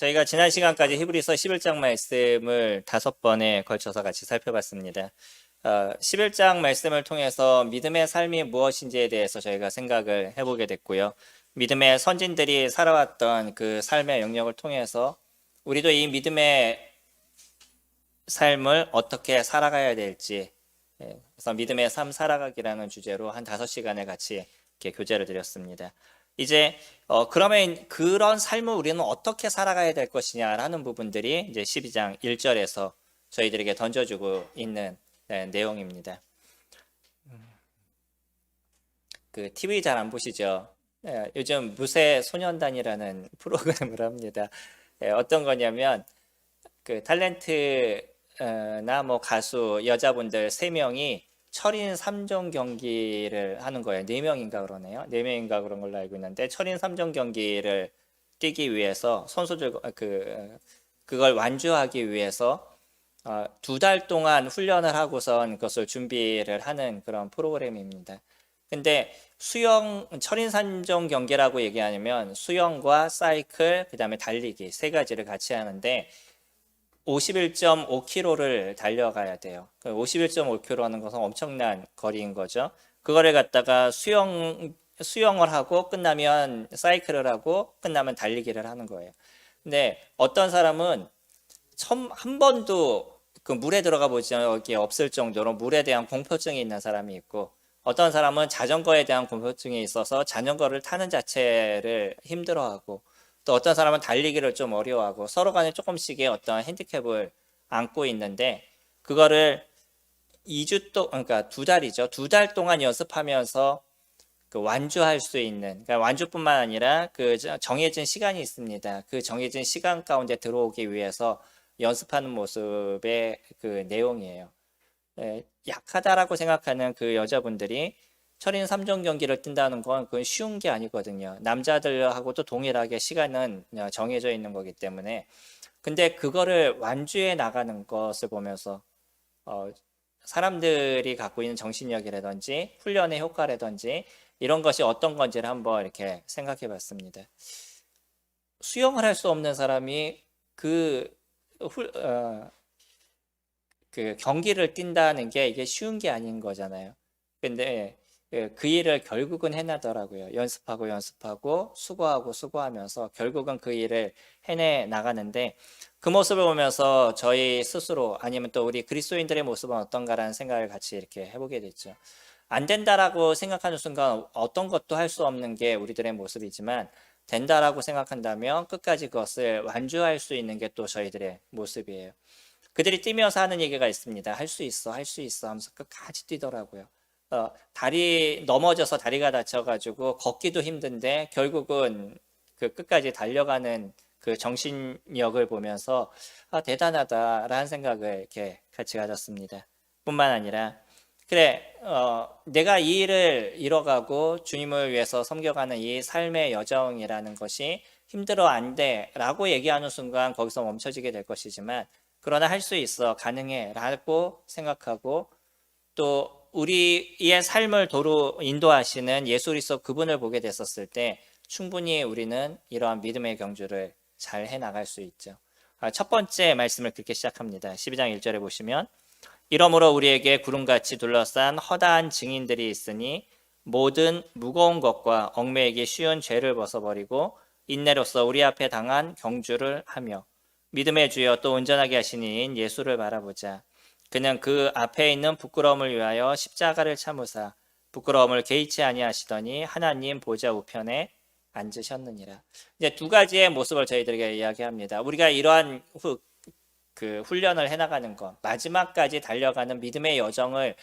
저희가 지난 시간까지 히브리서 11장 말씀을 5번에 걸쳐서 같이 살펴봤습니다. 11장 말씀을 통해서 믿음의 삶이 무엇인지에 대해서 저희가 생각을 해보게 됐고요. 믿음의 선진들이 살아왔던 그 삶의 영역을 통해서 우리도 이 믿음의 삶을 어떻게 살아가야 될지, 그래서 믿음의 삶 살아가기라는 주제로 한 5시간을 같이 이렇게 교제를 드렸습니다. 이제 그러면 그런 삶을 우리는 어떻게 살아가야 될 것이냐라는 부분들이 이제 12장 1절에서 저희들에게 던져주고 있는 내용입니다. 그 TV 잘 안 보시죠? 요즘 무쇠 소년단이라는 프로그램을 합니다. 어떤 거냐면 그 탤런트나 뭐 가수 여자분들 3명이 철인 3종 경기를 하는 거예요. 4명인가 그러네요. 4명인가 그런 걸로 알고 있는데 철인 3종 경기를 뛰기 위해서 선수들 그걸 완주하기 위해서 2달 동안 훈련을 하고선 그것을 준비를 하는 그런 프로그램입니다. 근데 철인 3종 경기라고 얘기하면 수영과 사이클, 그 다음에 달리기 3가지를 같이 하는데 51.5km를 달려가야 돼요. 51.5km라는 것은 엄청난 거리인 거죠. 그거를 갖다가 수영을 하고 끝나면 사이클을 하고 끝나면 달리기를 하는 거예요. 근데 어떤 사람은 한 번도 그 물에 들어가 보지 적이 없을 정도로 물에 대한 공포증이 있는 사람이 있고, 어떤 사람은 자전거에 대한 공포증이 있어서 자전거를 타는 자체를 힘들어하고, 또 어떤 사람은 달리기를 좀 어려워하고 서로 간에 조금씩의 어떤 핸디캡을 안고 있는데, 그거를 2주 그러니까 2달이죠. 2달 동안 연습하면서 그 완주할 수 있는, 그러니까 완주뿐만 아니라 그 정해진 시간이 있습니다. 그 정해진 시간 가운데 들어오기 위해서 연습하는 모습의 그 내용이에요. 약하다라고 생각하는 그 여자분들이 철인 3종 경기를 뛴다는 건 그건 쉬운 게 아니거든요. 남자들하고도 동일하게 시간은 정해져 있는 거기 때문에. 근데 그거를 완주해 나가는 것을 보면서 사람들이 갖고 있는 정신력이라든지 훈련의 효과라든지 이런 것이 어떤 건지를 한번 이렇게 생각해 봤습니다. 수영을 할 수 없는 사람이 그 경기를 뛴다는 게 이게 쉬운 게 아닌 거잖아요. 근데 그 일을 결국은 해내더라고요. 연습하고 수고하면서 결국은 그 일을 해내 나가는데, 그 모습을 보면서 저희 스스로 아니면 또 우리 그리스도인들의 모습은 어떤가라는 생각을 같이 이렇게 해보게 됐죠. 안 된다라고 생각하는 순간 어떤 것도 할 수 없는 게 우리들의 모습이지만, 된다라고 생각한다면 끝까지 그것을 완주할 수 있는 게 또 저희들의 모습이에요. 그들이 뛰면서 하는 얘기가 있습니다. 할 수 있어 하면서 끝까지 뛰더라고요. 다리 넘어져서 다리가 다쳐가지고 걷기도 힘든데 결국은 그 끝까지 달려가는 그 정신력을 보면서 대단하다라는 생각을 이렇게 같이 가졌습니다. 뿐만 아니라 그래, 내가 이 일을 이뤄가고 주님을 위해서 섬겨가는 이 삶의 여정이라는 것이 힘들어 안 돼라고 얘기하는 순간 거기서 멈춰지게 될 것이지만, 그러나 할 수 있어, 가능해 라고 생각하고, 또 우리의 삶을 도로 인도하시는 예수 그리스도 그분을 보게 됐었을 때 충분히 우리는 이러한 믿음의 경주를 잘 해나갈 수 있죠. 첫 번째 말씀을 그렇게 시작합니다. 12장 1절에 보시면, 이러므로 우리에게 구름같이 둘러싼 허다한 증인들이 있으니 모든 무거운 것과 얽매이기 쉬운 죄를 벗어버리고 인내로서 우리 앞에 당한 경주를 하며 믿음의 주여 또 온전하게 하신 이인 예수를 바라보자. 그는 그 앞에 있는 부끄러움을 위하여 십자가를 참으사 부끄러움을 개의치 아니하시더니 하나님 보좌 우편에 앉으셨느니라. 이제 2가지의 모습을 저희들에게 이야기합니다. 우리가 이러한 그 훈련을 해나가는 것, 마지막까지 달려가는 믿음의 여정을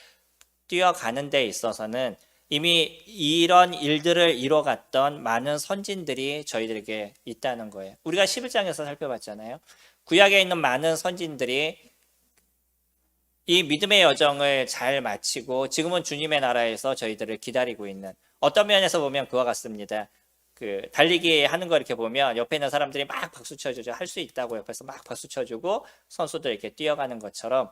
뛰어가는 데 있어서는 이미 이런 일들을 이뤄갔던 많은 선진들이 저희들에게 있다는 거예요. 우리가 11장에서 살펴봤잖아요. 구약에 있는 많은 선진들이 이 믿음의 여정을 잘 마치고 지금은 주님의 나라에서 저희들을 기다리고 있는, 어떤 면에서 보면 그와 같습니다. 그 달리기 하는 거 이렇게 보면 옆에 있는 사람들이 막 박수 쳐주죠. 할 수 있다고 옆에서 막 박수 쳐주고 선수들 이렇게 뛰어가는 것처럼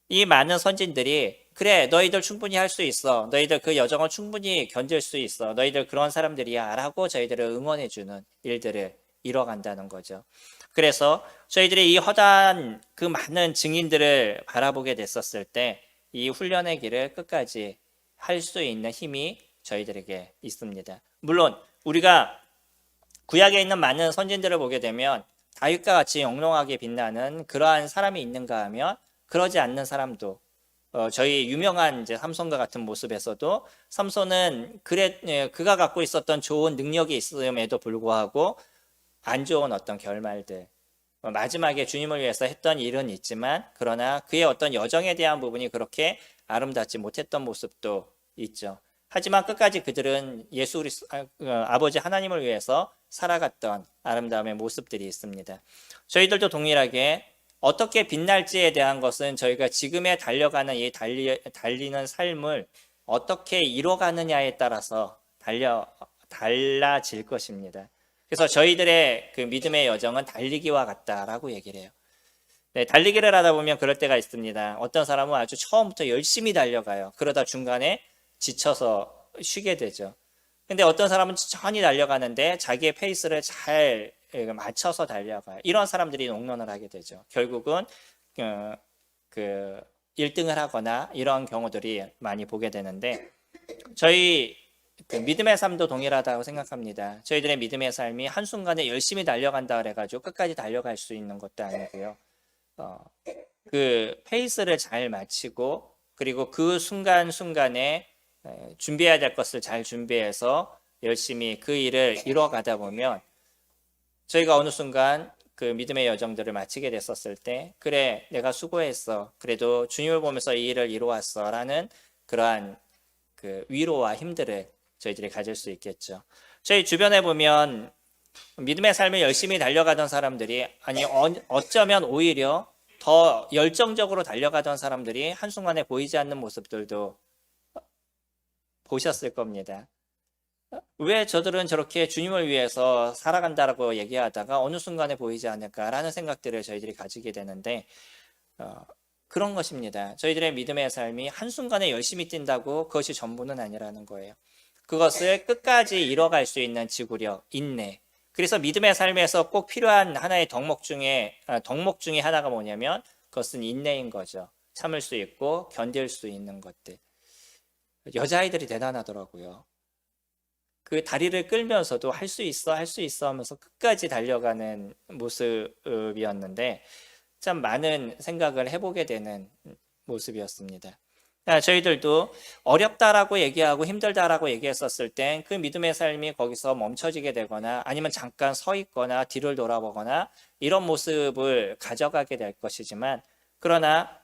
이 많은 선진들이 그래, 너희들 충분히 할 수 있어, 너희들 그 여정을 충분히 견딜 수 있어, 너희들 그런 사람들이야 라고 저희들을 응원해주는 일들을 이뤄간다는 거죠. 그래서 저희들이 이 허다한 그 많은 증인들을 바라보게 됐었을 때 이 훈련의 길을 끝까지 할 수 있는 힘이 저희들에게 있습니다. 물론 우리가 구약에 있는 많은 선진들을 보게 되면 다윗과 같이 영롱하게 빛나는 그러한 사람이 있는가 하면 그러지 않는 사람도 저희 유명한 이제 삼손과 같은 모습에서도 삼손은 그가 갖고 있었던 좋은 능력이 있음에도 불구하고 안 좋은 어떤 결말들 마지막에 주님을 위해서 했던 일은 있지만 그러나 그의 어떤 여정에 대한 부분이 그렇게 아름답지 못했던 모습도 있죠. 하지만 끝까지 그들은 예수 그리스도 아버지 하나님을 위해서 살아갔던 아름다움의 모습들이 있습니다. 저희들도 동일하게 어떻게 빛날지에 대한 것은 저희가 지금에 달려가는 이 달리는 삶을 어떻게 이뤄가느냐에 따라서 달라질 것입니다. 그래서 저희들의 그 믿음의 여정은 달리기와 같다라고 얘기를 해요. 네, 달리기를 하다 보면 그럴 때가 있습니다. 어떤 사람은 아주 처음부터 열심히 달려가요. 그러다 중간에 지쳐서 쉬게 되죠. 근데 어떤 사람은 천천히 달려가는데 자기의 페이스를 잘 맞춰서 달려가요. 이런 사람들이 롱런을 하게 되죠. 결국은 그 1등을 하거나 이런 경우들이 많이 보게 되는데 저희 그 믿음의 삶도 동일하다고 생각합니다. 저희들의 믿음의 삶이 한순간에 열심히 달려간다 그래가지고 끝까지 달려갈 수 있는 것도 아니고요. 그 페이스를 잘 맞추고 그리고 그 순간순간에 준비해야 될 것을 잘 준비해서 열심히 그 일을 이뤄가다 보면 저희가 어느 순간 그 믿음의 여정들을 마치게 됐었을 때 그래 내가 수고했어 그래도 주님을 보면서 이 일을 이루었어 라는 그러한 그 위로와 힘들을 저희들이 가질 수 있겠죠. 저희 주변에 보면 믿음의 삶을 열심히 달려가던 사람들이 아니 어쩌면 오히려 더 열정적으로 달려가던 사람들이 한순간에 보이지 않는 모습들도 보셨을 겁니다. 왜 저들은 저렇게 주님을 위해서 살아간다라고 얘기하다가 어느 순간에 보이지 않을까라는 생각들을 저희들이 가지게 되는데 그런 것입니다. 저희들의 믿음의 삶이 한순간에 열심히 뛴다고 그것이 전부는 아니라는 거예요. 그것을 끝까지 이뤄갈 수 있는 지구력, 인내. 그래서 믿음의 삶에서 꼭 필요한 하나의 덕목 중에 하나가 뭐냐면 그것은 인내인 거죠. 참을 수 있고 견딜 수 있는 것들. 여자아이들이 대단하더라고요. 그 다리를 끌면서도 할 수 있어 하면서 끝까지 달려가는 모습이었는데 참 많은 생각을 해보게 되는 모습이었습니다. 저희들도 어렵다라고 얘기하고 힘들다라고 얘기했었을 땐 그 믿음의 삶이 거기서 멈춰지게 되거나 아니면 잠깐 서 있거나 뒤를 돌아보거나 이런 모습을 가져가게 될 것이지만 그러나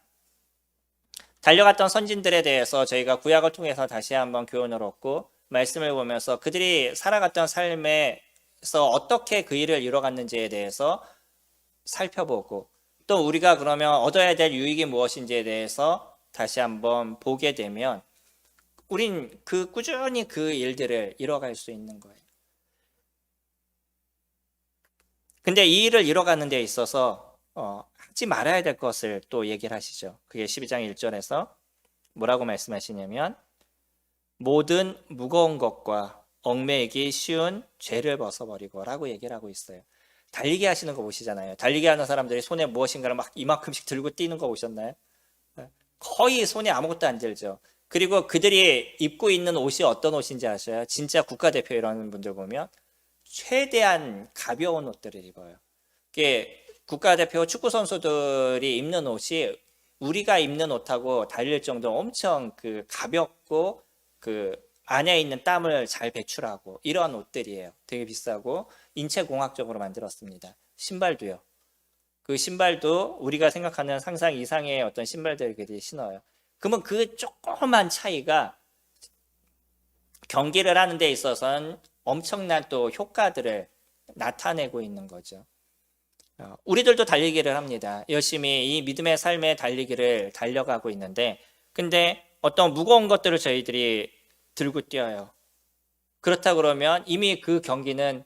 달려갔던 선진들에 대해서 저희가 구약을 통해서 다시 한번 교훈을 얻고 말씀을 보면서 그들이 살아갔던 삶에서 어떻게 그 일을 이뤄갔는지에 대해서 살펴보고 또 우리가 그러면 얻어야 될 유익이 무엇인지에 대해서 다시 한번 보게 되면 우린 꾸준히 그 일들을 이뤄갈 수 있는 거예요. 근데 이 일을 이뤄가는 데 있어서 하지 말아야 될 것을 또 얘기를 하시죠. 그게 12장 1절에서 뭐라고 말씀하시냐면 모든 무거운 것과 얽매이기 쉬운 죄를 벗어버리고 라고 얘기를 하고 있어요. 달리기 하시는 거 보시잖아요. 달리기 하는 사람들이 손에 무엇인가를 막 이만큼씩 들고 뛰는 거 보셨나요? 거의 손에 아무것도 안 들죠. 그리고 그들이 입고 있는 옷이 어떤 옷인지 아셔요? 진짜 국가대표 이런 분들 보면 최대한 가벼운 옷들을 입어요. 이게 국가대표 축구 선수들이 입는 옷이 우리가 입는 옷하고 달릴 정도로 엄청 그 가볍고 그 안에 있는 땀을 잘 배출하고 이런 옷들이에요. 되게 비싸고 인체공학적으로 만들었습니다. 신발도요. 그 신발도 우리가 생각하는 상상 이상의 어떤 신발들을 그들이 신어요. 그러면 그 조그만 차이가 경기를 하는 데 있어서는 엄청난 또 효과들을 나타내고 있는 거죠. 우리들도 달리기를 합니다. 열심히 이 믿음의 삶의 달리기를 달려가고 있는데 근데 어떤 무거운 것들을 저희들이 들고 뛰어요. 그렇다 그러면 이미 그 경기는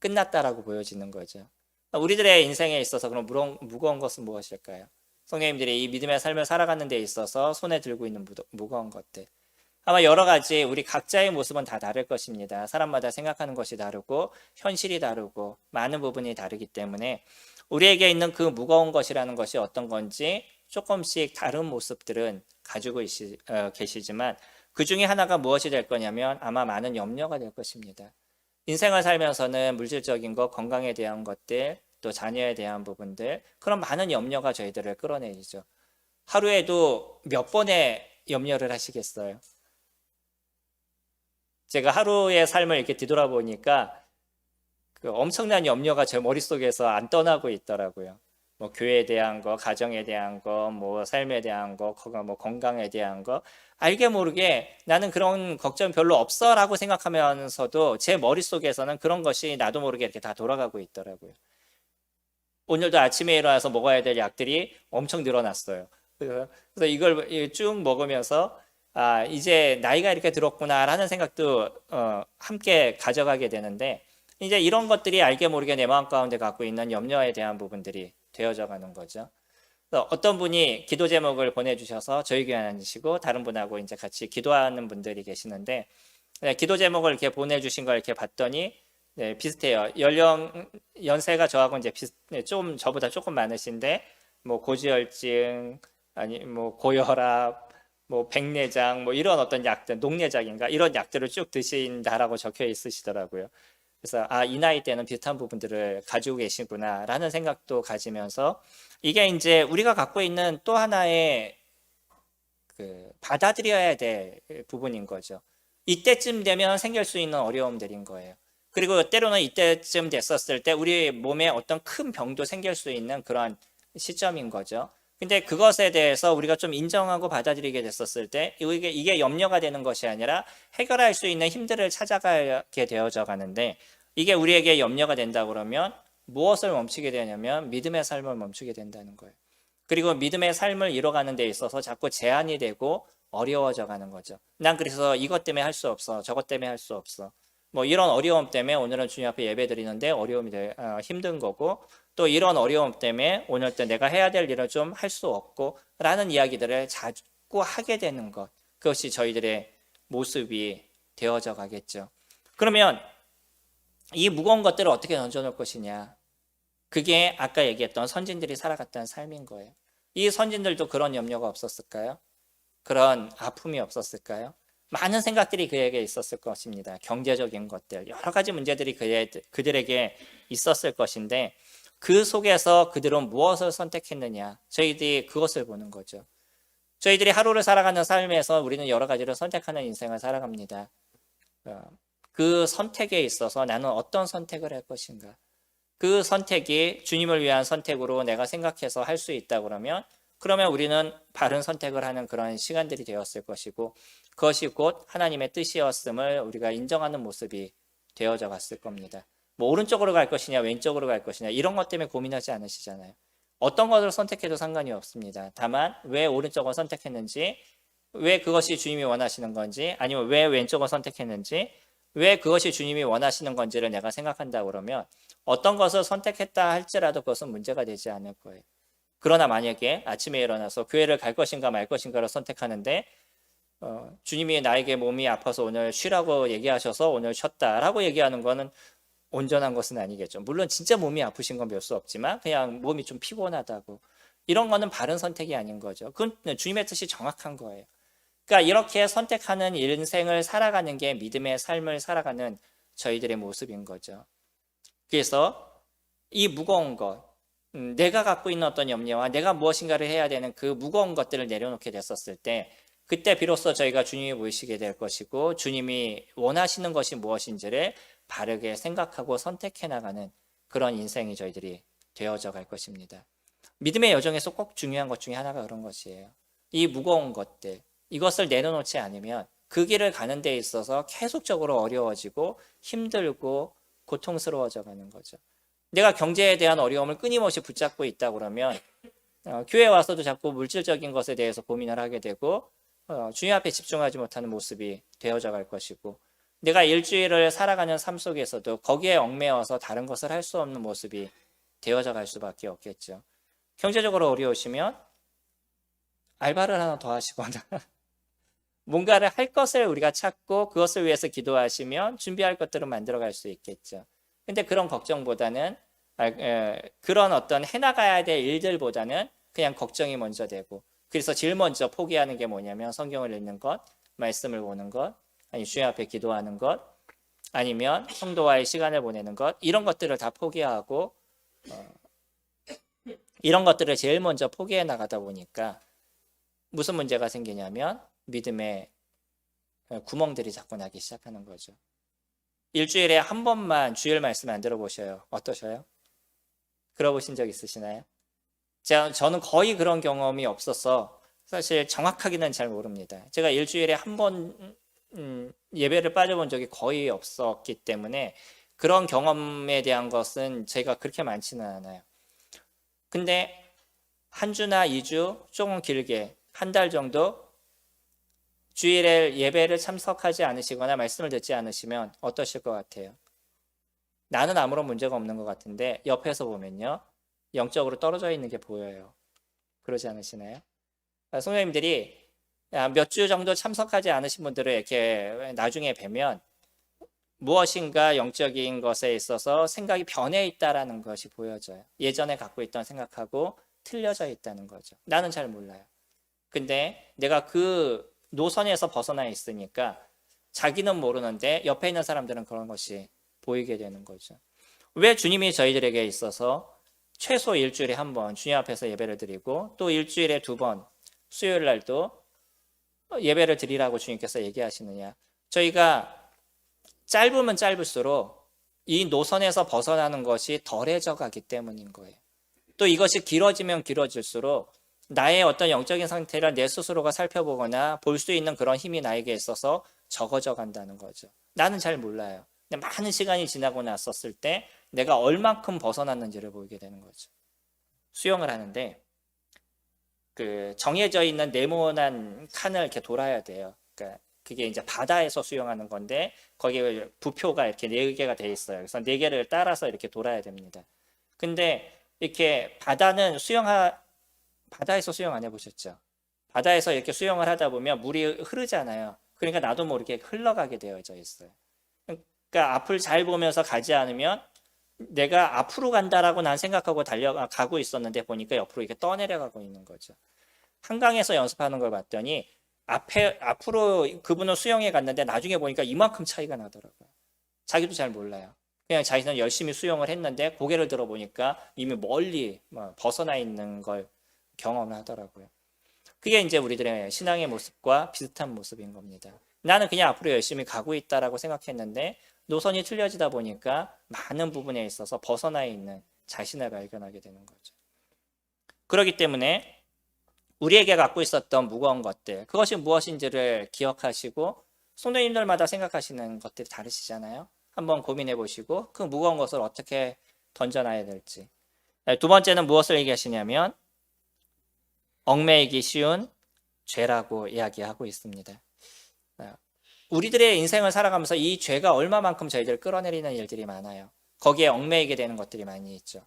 끝났다라고 보여지는 거죠. 우리들의 인생에 있어서 그럼 무거운 것은 무엇일까요? 성령님들이 이 믿음의 삶을 살아가는 데 있어서 손에 들고 있는 무거운 것들. 아마 여러 가지 우리 각자의 모습은 다 다를 것입니다. 사람마다 생각하는 것이 다르고 현실이 다르고 많은 부분이 다르기 때문에 우리에게 있는 그 무거운 것이라는 것이 어떤 건지 조금씩 다른 모습들은 가지고 계시지만 그 중에 하나가 무엇이 될 거냐면 아마 많은 염려가 될 것입니다. 인생을 살면서는 물질적인 것, 건강에 대한 것들, 또 자녀에 대한 부분들, 그런 많은 염려가 저희들을 끌어내리죠. 하루에도 몇 번의 염려를 하시겠어요? 제가 하루의 삶을 이렇게 뒤돌아보니까 그 엄청난 염려가 제 머릿속에서 안 떠나고 있더라고요. 뭐 교회에 대한 거, 가정에 대한 거, 뭐 삶에 대한 거, 뭐 건강에 대한 거. 알게 모르게 나는 그런 걱정 별로 없어라고 생각하면서도 제 머릿속에서는 그런 것이 나도 모르게 이렇게 다 돌아가고 있더라고요. 오늘도 아침에 일어나서 먹어야 될 약들이 엄청 늘어났어요. 그래서 이걸 쭉 먹으면서 아, 이제 나이가 이렇게 들었구나라는 생각도 함께 가져가게 되는데 이제 이런 것들이 알게 모르게 내 마음 가운데 갖고 있는 염려에 대한 부분들이 되어져 가는 거죠. 어떤 분이 기도 제목을 보내주셔서 저희 교회 아니시고 다른 분하고 이제 같이 기도하는 분들이 계시는데 기도 제목을 이렇게 보내주신 걸 이렇게 봤더니 네, 비슷해요. 연세가 저하고 이제 좀 저보다 조금 많으신데 뭐 고지혈증 아니 뭐 고혈압 뭐 백내장 뭐 이런 어떤 약들 녹내장인가 이런 약들을 쭉 드신다라고 적혀 있으시더라고요. 그래서 아, 이 나이 때는 비슷한 부분들을 가지고 계시구나라는 생각도 가지면서 이게 이제 우리가 갖고 있는 또 하나의 그 받아들여야 될 부분인 거죠. 이때쯤 되면 생길 수 있는 어려움들인 거예요. 그리고 때로는 이때쯤 됐었을 때 우리 몸에 어떤 큰 병도 생길 수 있는 그런 시점인 거죠. 근데 그것에 대해서 우리가 좀 인정하고 받아들이게 됐었을 때 이게 염려가 되는 것이 아니라 해결할 수 있는 힘들을 찾아가게 되어져 가는데 이게 우리에게 염려가 된다 그러면 무엇을 멈추게 되냐면 믿음의 삶을 멈추게 된다는 거예요. 그리고 믿음의 삶을 이뤄가는 데 있어서 자꾸 제한이 되고 어려워져 가는 거죠. 난 그래서 이것 때문에 할 수 없어. 저것 때문에 할 수 없어. 뭐 이런 어려움 때문에 오늘은 주님 앞에 예배 드리는데 힘든 거고 또 이런 어려움 때문에 오늘 때 내가 해야 될 일을 좀 할 수 없고 라는 이야기들을 자꾸 하게 되는 것. 그것이 저희들의 모습이 되어져 가겠죠. 그러면 이 무거운 것들을 어떻게 던져놓을 것이냐. 그게 아까 얘기했던 선진들이 살아갔던 삶인 거예요. 이 선진들도 그런 염려가 없었을까요? 그런 아픔이 없었을까요? 많은 생각들이 그에게 있었을 것입니다. 경제적인 것들, 여러 가지 문제들이 그들에게 있었을 것인데 그 속에서 그들은 무엇을 선택했느냐? 저희들이 그것을 보는 거죠. 저희들이 하루를 살아가는 삶에서 우리는 여러 가지를 선택하는 인생을 살아갑니다. 그 선택에 있어서 나는 어떤 선택을 할 것인가? 그 선택이 주님을 위한 선택으로 내가 생각해서 할 수 있다 그러면 우리는 바른 선택을 하는 그런 시간들이 되었을 것이고 그것이 곧 하나님의 뜻이었음을 우리가 인정하는 모습이 되어져 갔을 겁니다. 뭐 오른쪽으로 갈 것이냐 왼쪽으로 갈 것이냐 이런 것 때문에 고민하지 않으시잖아요. 어떤 것을 선택해도 상관이 없습니다. 다만 왜 오른쪽을 선택했는지 왜 그것이 주님이 원하시는 건지 아니면 왜 왼쪽을 선택했는지 왜 그것이 주님이 원하시는 건지를 내가 생각한다 그러면 어떤 것을 선택했다 할지라도 그것은 문제가 되지 않을 거예요. 그러나 만약에 아침에 일어나서 교회를 갈 것인가 말 것인가를 선택하는데 주님이 나에게 몸이 아파서 오늘 쉬라고 얘기하셔서 오늘 쉬었다라고 얘기하는 거는 온전한 것은 아니겠죠. 물론 진짜 몸이 아프신 건 별 수 없지만 그냥 몸이 좀 피곤하다고 이런 거는 바른 선택이 아닌 거죠. 그건 주님의 뜻이 정확한 거예요. 그러니까 이렇게 선택하는 인생을 살아가는 게 믿음의 삶을 살아가는 저희들의 모습인 거죠. 그래서 이 무거운 것, 내가 갖고 있는 어떤 염려와 내가 무엇인가를 해야 되는 그 무거운 것들을 내려놓게 됐었을 때 그때 비로소 저희가 주님이 보이시게 될 것이고 주님이 원하시는 것이 무엇인지를 바르게 생각하고 선택해 나가는 그런 인생이 저희들이 되어져 갈 것입니다. 믿음의 여정에서 꼭 중요한 것 중에 하나가 그런 것이에요. 이 무거운 것들, 이것을 내려놓지 않으면 그 길을 가는 데 있어서 계속적으로 어려워지고 힘들고 고통스러워져 가는 거죠. 내가 경제에 대한 어려움을 끊임없이 붙잡고 있다 그러면 교회 와서도 자꾸 물질적인 것에 대해서 고민을 하게 되고 주님 앞에 집중하지 못하는 모습이 되어져 갈 것이고 내가 일주일을 살아가는 삶 속에서도 거기에 얽매여서 다른 것을 할 수 없는 모습이 되어져 갈 수밖에 없겠죠. 경제적으로 어려우시면 알바를 하나 더 하시거나 뭔가를 할 것을 우리가 찾고 그것을 위해서 기도하시면 준비할 것들은 만들어갈 수 있겠죠. 근데 그런 걱정보다는 그런 어떤 해나가야 될 일들보다는 그냥 걱정이 먼저 되고, 그래서 제일 먼저 포기하는 게 뭐냐면 성경을 읽는 것, 말씀을 보는 것, 아니 주님 앞에 기도하는 것, 아니면 성도와의 시간을 보내는 것, 이런 것들을 다 포기하고 이런 것들을 제일 먼저 포기해 나가다 보니까 무슨 문제가 생기냐면 믿음의 구멍들이 자꾸 나기 시작하는 거죠. 일주일에 한 번만 주일 말씀 안 들어보셔요. 어떠셔요? 들어보신 적 있으시나요? 저는 거의 그런 경험이 없어서 사실 정확하게는 잘 모릅니다. 제가 일주일에 한 번 예배를 빠져본 적이 거의 없었기 때문에 그런 경험에 대한 것은 제가 그렇게 많지는 않아요. 근데 한 주나 2주, 조금 길게 한 달 정도 주일에 예배를 참석하지 않으시거나 말씀을 듣지 않으시면 어떠실 것 같아요? 나는 아무런 문제가 없는 것 같은데 옆에서 보면요, 영적으로 떨어져 있는 게 보여요. 그러지 않으시나요? 성도님들이 몇 주 정도 참석하지 않으신 분들을 이렇게 나중에 뵈면 무엇인가 영적인 것에 있어서 생각이 변해 있다라는 것이 보여져요. 예전에 갖고 있던 생각하고 틀려져 있다는 거죠. 나는 잘 몰라요. 근데 내가 그 노선에서 벗어나 있으니까 자기는 모르는데 옆에 있는 사람들은 그런 것이 보이게 되는 거죠. 왜 주님이 저희들에게 있어서 최소 일주일에 한 번 주님 앞에서 예배를 드리고 또 일주일에 2번 수요일 날도 예배를 드리라고 주님께서 얘기하시느냐? 저희가 짧으면 짧을수록 이 노선에서 벗어나는 것이 덜해져 가기 때문인 거예요. 또 이것이 길어지면 길어질수록 나의 어떤 영적인 상태를 내 스스로가 살펴보거나 볼 수 있는 그런 힘이 나에게 있어서 적어져 간다는 거죠. 나는 잘 몰라요. 근데 많은 시간이 지나고 났었을 때 내가 얼만큼 벗어났는지를 보이게 되는 거죠. 수영을 하는데 그 정해져 있는 네모난 칸을 이렇게 돌아야 돼요. 그러니까 그게 이제 바다에서 수영하는 건데 거기에 부표가 이렇게 4개가 돼 있어요. 그래서 4개를 따라서 이렇게 돌아야 됩니다. 근데 이렇게 바다에서 수영 안 해보셨죠? 바다에서 이렇게 수영을 하다 보면 물이 흐르잖아요. 그러니까 나도 모르게 흘러가게 되어져 있어요. 그러니까 앞을 잘 보면서 가지 않으면 내가 앞으로 간다라고 난 생각하고 달려가고 있었는데 보니까 옆으로 이렇게 떠내려가고 있는 거죠. 한강에서 연습하는 걸 봤더니 앞으로 그분은 수영에 갔는데 나중에 보니까 이만큼 차이가 나더라고요. 자기도 잘 몰라요. 그냥 자기는 열심히 수영을 했는데 고개를 들어보니까 이미 멀리 벗어나 있는 걸 경험을 하더라고요. 그게 이제 우리들의 신앙의 모습과 비슷한 모습인 겁니다. 나는 그냥 앞으로 열심히 가고 있다라고 생각했는데 노선이 틀려지다 보니까 많은 부분에 있어서 벗어나 있는 자신을 발견하게 되는 거죠. 그렇기 때문에 우리에게 갖고 있었던 무거운 것들, 그것이 무엇인지를 기억하시고 성도님들마다 생각하시는 것들이 다르시잖아요. 한번 고민해 보시고 그 무거운 것을 어떻게 던져놔야 될지. 2번째는 무엇을 얘기하시냐면 얽매이기 쉬운 죄라고 이야기하고 있습니다. 우리들의 인생을 살아가면서 이 죄가 얼마만큼 저희들을 끌어내리는 일들이 많아요. 거기에 얽매이게 되는 것들이 많이 있죠.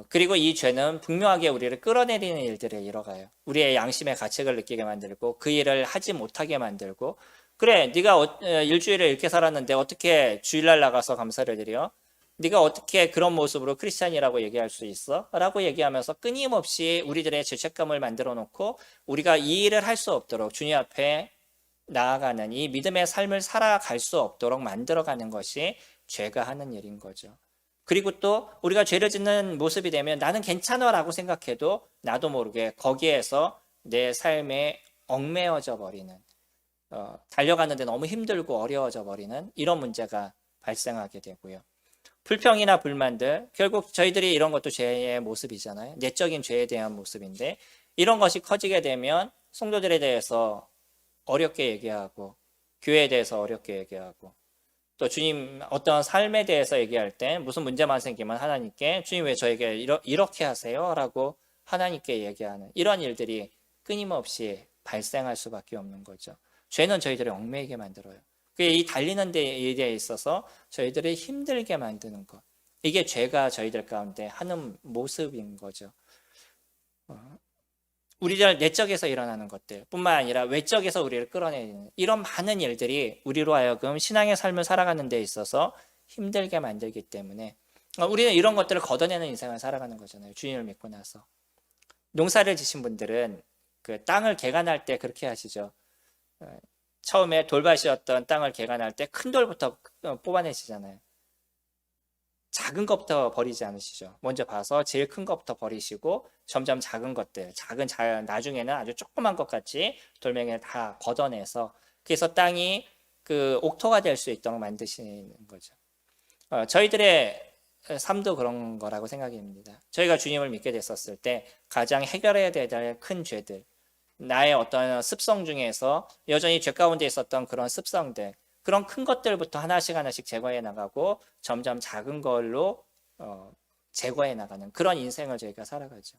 그리고 이 죄는 분명하게 우리를 끌어내리는 일들을 이뤄가요. 우리의 양심의 가책을 느끼게 만들고 그 일을 하지 못하게 만들고, 그래 네가 일주일을 이렇게 살았는데 어떻게 주일날 나가서 감사를 드려? 네가 어떻게 그런 모습으로 크리스찬이라고 얘기할 수 있어? 라고 얘기하면서 끊임없이 우리들의 죄책감을 만들어 놓고 우리가 이 일을 할 수 없도록 주님 앞에 나아가는 이 믿음의 삶을 살아갈 수 없도록 만들어가는 것이 죄가 하는 일인 거죠. 그리고 또 우리가 죄를 짓는 모습이 되면 나는 괜찮아 라고 생각해도 나도 모르게 거기에서 내 삶에 얽매여져 버리는, 달려가는데 너무 힘들고 어려워져 버리는 이런 문제가 발생하게 되고요. 불평이나 불만들, 결국 저희들이 이런 것도 죄의 모습이잖아요. 내적인 죄에 대한 모습인데 이런 것이 커지게 되면 성도들에 대해서 어렵게 얘기하고 교회에 대해서 어렵게 얘기하고 또 주님 어떤 삶에 대해서 얘기할 때 무슨 문제만 생기면 하나님께 주님 왜 저에게 이렇게 하세요? 라고 하나님께 얘기하는 이런 일들이 끊임없이 발생할 수밖에 없는 거죠. 죄는 저희들을 얽매이게 만들어요. 이 달리는 데에 대해 있어서 저희들을 힘들게 만드는 것, 이게 죄가 저희들 가운데 하는 모습인 거죠. 우리들 내적에서 일어나는 것들 뿐만 아니라 외적에서 우리를 끌어내는 이런 많은 일들이 우리로 하여금 신앙의 삶을 살아가는 데 있어서 힘들게 만들기 때문에 우리는 이런 것들을 걷어내는 인생을 살아가는 거잖아요. 주님을 믿고 나서. 농사를 지신 분들은 그 땅을 개간할 때 그렇게 하시죠. 처음에 돌밭이었던 땅을 개간할 때 큰 돌부터 뽑아내시잖아요. 작은 것부터 버리지 않으시죠. 먼저 봐서 제일 큰 것부터 버리시고 점점 작은 것들, 나중에는 아주 조그만 것같이 돌멩이를 다 걷어내서 그래서 땅이 그 옥토가 될 수 있도록 만드시는 거죠. 저희들의 삶도 그런 거라고 생각이 듭니다. 저희가 주님을 믿게 됐었을 때 가장 해결해야 될 큰 죄들, 나의 어떤 습성 중에서 여전히 죄 가운데 있었던 그런 습성들, 그런 큰 것들부터 하나씩 제거해 나가고 점점 작은 걸로 제거해 나가는 그런 인생을 저희가 살아가죠.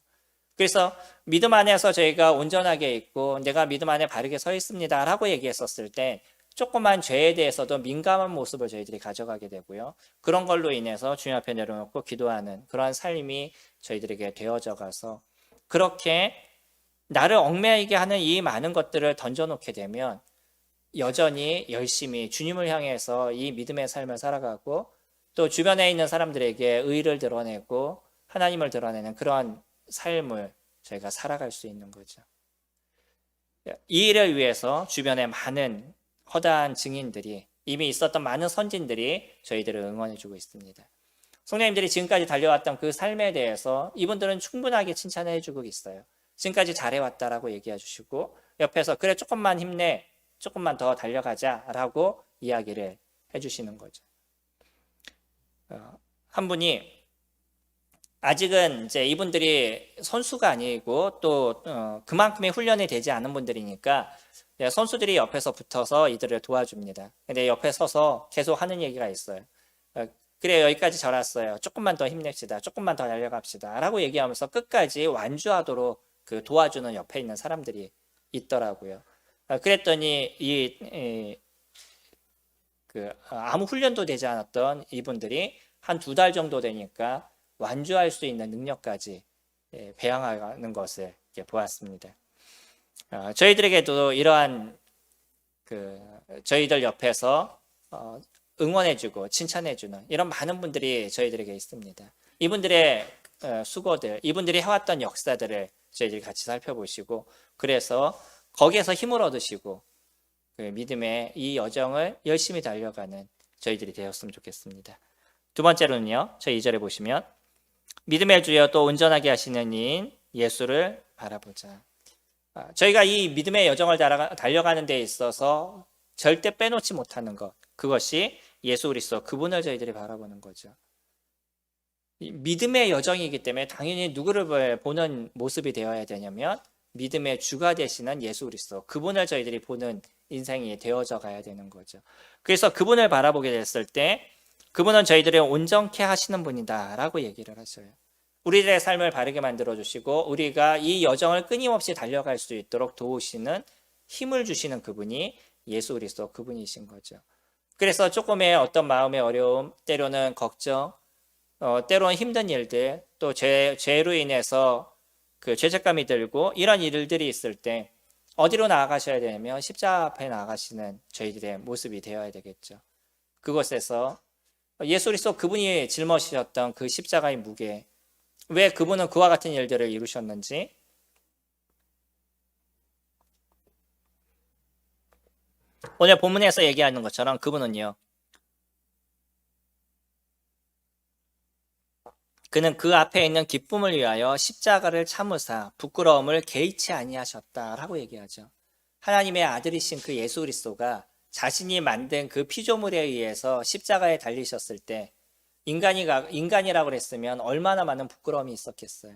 그래서 믿음 안에서 저희가 온전하게 있고 내가 믿음 안에 바르게 서 있습니다 라고 얘기했었을 때 조그만 죄에 대해서도 민감한 모습을 저희들이 가져가게 되고요. 그런 걸로 인해서 주님 앞에 내려놓고 기도하는 그러한 삶이 저희들에게 되어져 가서 그렇게 나를 얽매이게 하는 이 많은 것들을 던져놓게 되면 여전히 열심히 주님을 향해서 이 믿음의 삶을 살아가고 또 주변에 있는 사람들에게 의를 드러내고 하나님을 드러내는 그러한 삶을 저희가 살아갈 수 있는 거죠. 이 일을 위해서 주변에 많은 허다한 증인들이 이미 있었던 많은 선진들이 저희들을 응원해주고 있습니다. 성령님들이 지금까지 달려왔던 그 삶에 대해서 이분들은 충분하게 칭찬해주고 있어요. 지금까지 잘해왔다라고 얘기해 주시고 옆에서 그래 조금만 힘내, 조금만 더 달려가자라고 이야기를 해주시는 거죠. 한 분이 아직은 이제 이분들이 선수가 아니고 또 그만큼의 훈련이 되지 않은 분들이니까 선수들이 옆에서 붙어서 이들을 도와줍니다. 근데 옆에 서서 계속 하는 얘기가 있어요. 그래 여기까지 절았어요. 조금만 더 힘냅시다. 조금만 더 달려갑시다. 라고 얘기하면서 끝까지 완주하도록 그 도와주는 옆에 있는 사람들이 있더라고요. 그랬더니 아무 훈련도 되지 않았던 이분들이 한 2달 정도 되니까 완주할 수 있는 능력까지 배양하는 것을 보았습니다. 저희들에게도 이러한 저희들 옆에서 응원해주고 칭찬해주는 이런 많은 분들이 저희들에게 있습니다. 이분들의 수고들, 이분들이 해왔던 역사들을 저희들이 같이 살펴보시고 그래서 거기에서 힘을 얻으시고 그 믿음의 이 여정을 열심히 달려가는 저희들이 되었으면 좋겠습니다. 두 번째로는요. 저희 2절에 보시면 믿음의 주여 또 온전하게 하시는 이인 예수를 바라보자. 저희가 이 믿음의 여정을 달려가는 데 있어서 절대 빼놓지 못하는 것, 그것이 예수 그리스도 그분을 저희들이 바라보는 거죠. 믿음의 여정이기 때문에 당연히 누구를 보는 모습이 되어야 되냐면 믿음의 주가 되시는 예수 그리스도 그분을 저희들이 보는 인생이 되어져 가야 되는 거죠. 그래서 그분을 바라보게 됐을 때 그분은 저희들을 온전케 하시는 분이다 라고 얘기를 하셔요. 우리들의 삶을 바르게 만들어주시고 우리가 이 여정을 끊임없이 달려갈 수 있도록 도우시는 힘을 주시는 그분이 예수 그리스도 그분이신 거죠. 그래서 조금의 어떤 마음의 어려움, 때로는 걱정, 때로는 힘든 일들, 또 죄로 인해서 그 죄책감이 들고 이런 일들이 있을 때 어디로 나아가셔야 되냐면 십자가 앞에 나아가시는 저희들의 모습이 되어야 되겠죠. 그곳에서 예수 그리스도 그분이 짊어지셨던 그 십자가의 무게, 왜 그분은 그와 같은 일들을 이루셨는지 오늘 본문에서 얘기하는 것처럼 그분은요, 그는 그 앞에 있는 기쁨을 위하여 십자가를 참으사 부끄러움을 개의치 아니하셨다라고 얘기하죠. 하나님의 아들이신 그 예수 그리스도가 자신이 만든 그 피조물에 의해서 십자가에 달리셨을 때 인간이라고 그랬으면 얼마나 많은 부끄러움이 있었겠어요.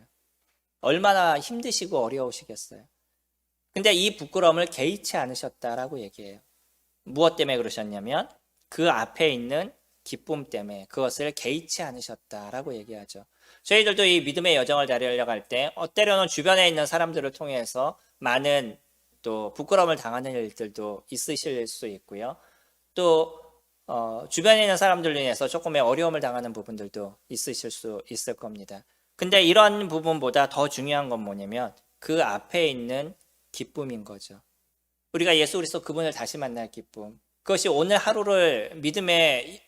얼마나 힘드시고 어려우시겠어요. 근데 이 부끄러움을 개의치 않으셨다라고 얘기해요. 무엇 때문에 그러셨냐면 그 앞에 있는 기쁨 때문에 그것을 개의치 않으셨다라고 얘기하죠. 저희들도 이 믿음의 여정을 달려갈 때 때로는 주변에 있는 사람들을 통해서 많은 또 부끄러움을 당하는 일들도 있으실 수 있고요. 또 주변에 있는 사람들로 인해서 조금의 어려움을 당하는 부분들도 있으실 수 있을 겁니다. 근데 이런 부분보다 더 중요한 건 뭐냐면 그 앞에 있는 기쁨인 거죠. 우리가 예수 그리스도 그분을 다시 만날 기쁨. 그것이 오늘 하루를 믿음의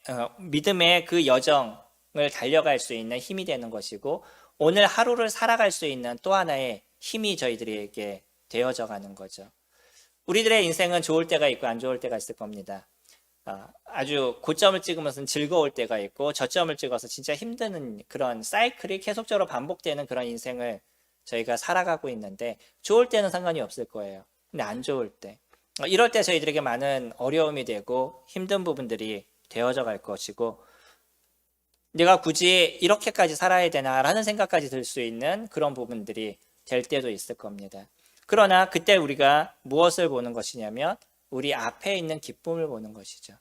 그 여정을 달려갈 수 있는 힘이 되는 것이고, 오늘 하루를 살아갈 수 있는 또 하나의 힘이 저희들에게 되어져 가는 거죠. 우리들의 인생은 좋을 때가 있고 안 좋을 때가 있을 겁니다. 아주 고점을 찍으면서 즐거울 때가 있고, 저점을 찍어서 진짜 힘든 그런 사이클이 계속적으로 반복되는 그런 인생을 저희가 살아가고 있는데, 좋을 때는 상관이 없을 거예요. 근데 안 좋을 때, 이럴 때 저희들에게 많은 어려움이 되고 힘든 부분들이 되어져 갈 것이고, 내가 굳이 이렇게까지 살아야 되나라는 생각까지 들 수 있는 그런 부분들이 될 때도 있을 겁니다. 그러나 그때 우리가 무엇을 보는 것이냐면 우리 앞에 있는 기쁨을 보는 것이죠.